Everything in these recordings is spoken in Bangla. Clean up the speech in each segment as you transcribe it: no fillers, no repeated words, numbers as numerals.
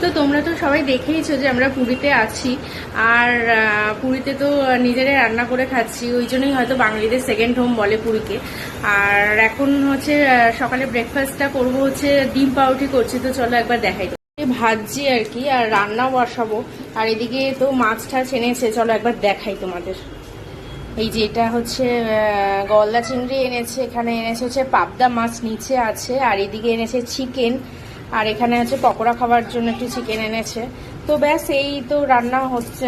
তো তোমরা তো সবাই দেখেইছো যে আমরা পুরীতে আছি, আর পুরীতে তো নিজেরাই রান্না করে খাচ্ছি, ওই জন্যই হয়তো বাঙালিদের সেকেন্ড হোম বলে পুরীকে। আর এখন হচ্ছে সকালে ব্রেকফাস্টটা করবো হচ্ছে ডিম পাউরুটি করছি, তো চলো একবার দেখাই। ভাজছি আর কি, আর রান্নাও বসাবো। আর এদিকে তো মাছ টাছ এনেছে, চলো একবার দেখাই তোমাদের। এই যে এটা হচ্ছে গলদা চিংড়ি এনেছে, এখানে এনেছে হচ্ছে পাবদা মাছ নিচে আছে, আর এদিকে এনেছে চিকেন, আর এখানে হচ্ছে পকোড়া খাওয়ার জন্য একটু চিকেন এনেছে। তো ব্যাস এই তো রান্না হচ্ছে,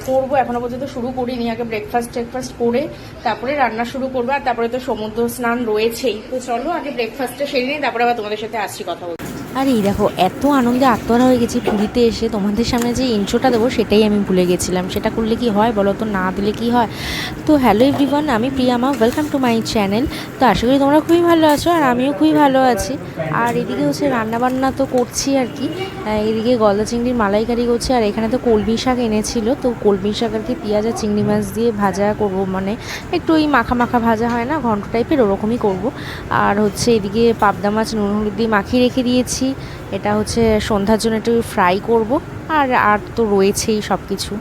করবো। এখনো পর্যন্ত শুরু করিনি, আগে ব্রেকফাস্ট করে তারপরে রান্না শুরু করবো। আর তারপরে তো সমুদ্র স্নান রয়েছেই। তো চলো আগে ব্রেকফাস্টটা সেরে নিই, তারপরে আবার তোমাদের সাথে আসছি কথা বলতে। আর এই দেখো, এত আনন্দে আত্মহারা হয়ে গেছি পুরীতে এসে, তোমাদের সামনে যে ইন্ট্রোটা দেবো সেটাই আমি ভুলে গেছিলাম। সেটা করলে কি হয় বলো তো, না দিলে কি হয়। তো হ্যালো এভরিওয়ান, আমি প্রিয়ামা, ওয়েলকাম টু মাই চ্যানেল। তো আশা করি তোমরা খুবই ভালো আছো, আর আমিও খুবই ভালো আছি। আর এদিকে হচ্ছে রান্নাবান্না তো করছি আর কি। এদিকে গলদা চিংড়ির মালাইকারি করছি, আর এখানে তো কলমি শাক এনেছিল। তো কলমি শাক আর কি পেঁয়াজ আর চিংড়ি মাছ দিয়ে ভাজা করবো, মানে একটু ওই মাখা মাখা ভাজা হয় না, ঘন্ট টাইপের, ওরকমই করবো। আর হচ্ছে এদিকে পাবদা মাছ নুন হলুদ দিয়ে মাখিয়ে রেখে দিয়েছি, এটা হচ্ছে সন্ধ্যার জন্য একটু ফ্রাই করব। আর তো রয়েছেই সব কিছু।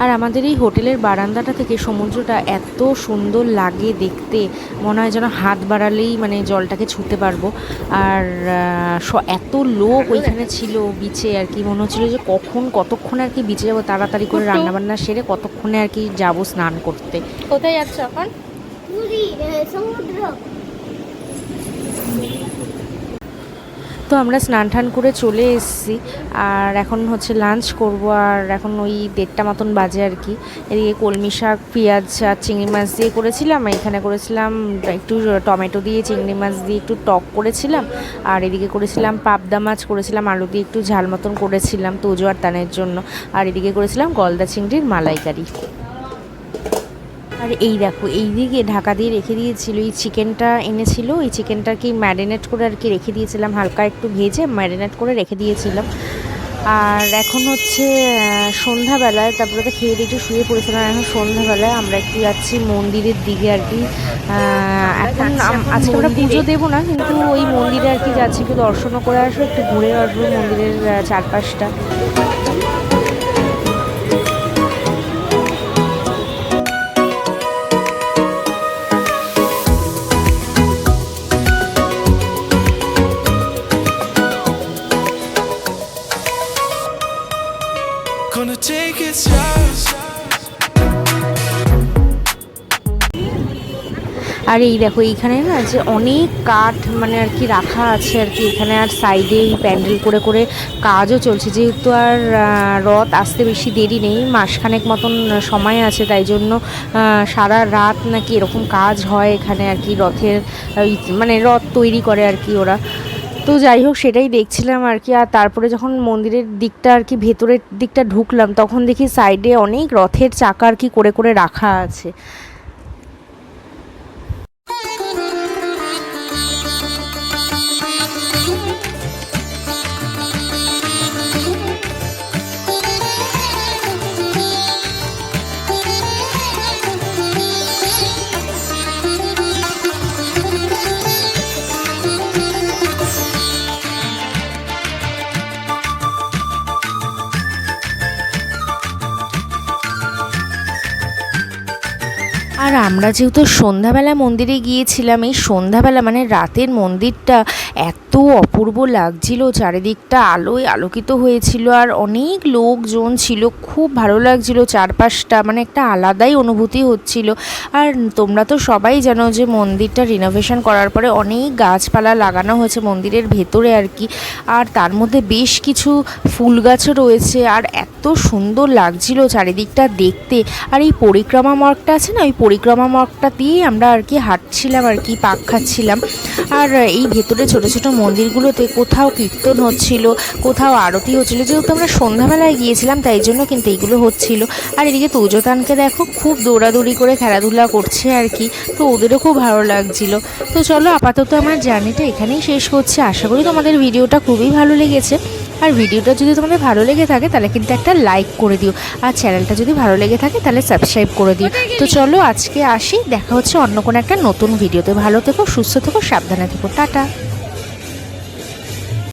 আর আমাদের এই হোটেলের বারান্দাটা থেকে সমুদ্রটা এত সুন্দর লাগে দেখতে, মনে হয় যেন হাত বাড়ালেই মানে জলটাকে ছুঁতে পারবো। আর এত লোক ওইখানে ছিল বিচে আর কি, মনে হচ্ছিলো যে কতক্ষণ আর কি বিচে যাবো, তাড়াতাড়ি করে রান্নাবান্না সেরে কতক্ষণে আর কি যাবো স্নান করতে। কোথায় যাচ্ছ এখন? সমুদ্র। তো আমরা স্নান টান করে চলে এসেছি, আর এখন হচ্ছে লাঞ্চ করব। আর এখন ওই 1:30 মতন বাজে আর কি। এদিকে কলমি শাক পেঁয়াজ আর চিংড়ি মাছ দিয়ে করেছিলাম, এখানে করেছিলাম একটু টমেটো দিয়ে চিংড়ি মাছ দিয়ে একটু টক করেছিলাম। আর এদিকে করেছিলাম পাবদা মাছ করেছিলাম আলু দিয়ে একটু ঝাল মতন করেছিলাম তোজো আর তানের জন্য। আর এদিকে করেছিলাম গলদা চিংড়ির মালাইকারি। আর এই দেখো, এই দিকে ঢাকা দিয়ে রেখে দিয়েছিল, এই চিকেনটা এনেছিল, এই চিকেনটাকে ম্যারিনেট করে আর কি রেখে দিয়েছিলাম, হালকা একটু ভেজে ম্যারিনেট করে রেখে দিয়েছিলাম। আর এখন হচ্ছে সন্ধ্যাবেলায়, তারপরে তো খেয়ে দিয়ে একটু শুয়ে পড়েছিলাম। এখন সন্ধ্যাবেলায় আমরা একটু যাচ্ছি মন্দিরের দিকে আর কি। এখন আজকে আমরা পুজো দেবো না, কিন্তু ওই মন্দিরে আর কি যাচ্ছি, একটু দর্শনও করে আসবো, একটু ঘুরে আসবো মন্দিরের চারপাশটা। Gonna take it slow. আর এই দেখো, এইখানে না যে অনেক কাঠ মানে আর কি রাখা আছে আর কি এখানে, আর সাইডে এই প্যান্ডেল করে করে কাজও চলছে। যেহেতু আর রথ আসতে বেশি দেরি নেই, মাসখানেক মতন সময় আছে, তাই জন্য সারা রাত নাকি এরকম কাজ হয় এখানে আর কি, রথের মানে রথ তৈরি করে আর কি ওরা। তো যাই হোক, সেটাই দেখছিলাম আর কি। আর তারপরে যখন মন্দিরের দিকটা আর কি ভেতরের দিকটা ঢুকলাম, তখন দেখি সাইডে অনেক রথের চাকা আর কি করে করে রাখা আছে। আর আমরা যেহেতু সন্ধ্যাবেলা মন্দিরে গিয়েছিলাম, এই সন্ধ্যাবেলা মানে রাতের মন্দিরটা এত অপূর্ব লাগছিল, চারিদিকটা আলোয় আলোকিত হয়েছিল, আর অনেক লোকজন ছিল, খুব ভালো লাগছিল চারপাশটা, মানে একটা আলাদাই অনুভূতি হচ্ছিল। আর তোমরা তো সবাই জানো যে মন্দিরটা রিনোভেশন করার পরে অনেক গাছপালা লাগানো হয়েছে মন্দিরের ভেতরে আর কি, আর তার মধ্যে বেশ কিছু ফুল গাছও রয়েছে, আর এত সুন্দর লাগছিল চারিদিকটা দেখতে। আর এই পরিক্রমা মার্গটা আছে না, ওই পরিক্রমা মার্গটা দিয়েই আমরা আর কি হাঁটছিলাম আর কি, পাক খাচ্ছিলাম। আর এই ভেতরে ছোট ছোট মন্দিরগুলোতে কোথাও কীর্তন হচ্ছিল, কোথাও আরতি হচ্ছিল, যেহেতু আমরা সন্ধ্যাবেলায় গিয়েছিলাম তাই জন্য কিন্তু এইগুলো হচ্ছিল। আর এদিকে তোজোতানকে দেখো, খুব দৌড়াদৌড়ি করে খেলাধুলা করছে আর কি, তো ওদেরও খুব ভালো লাগছিল। তো চলো আপাতত আমার জার্নিটা এখানেই শেষ করছি, আশা করি তোমাদের ভিডিওটা খুবই ভালো লেগেছে। আর ভিডিওটা যদি তোমাদের ভালো লেগে থাকে তাহলে কিন্তু একটা লাইক করে দিও, আর চ্যানেলটা যদি ভালো লেগে থাকে তাহলে সাবস্ক্রাইব করে দিও। তো চলো আজকে আসি, দেখা হচ্ছে অন্য কোনো একটা নতুন ভিডিওতে। ভালো থেকো, সুস্থ থেকো, সাবধানে থেকো, টাটা।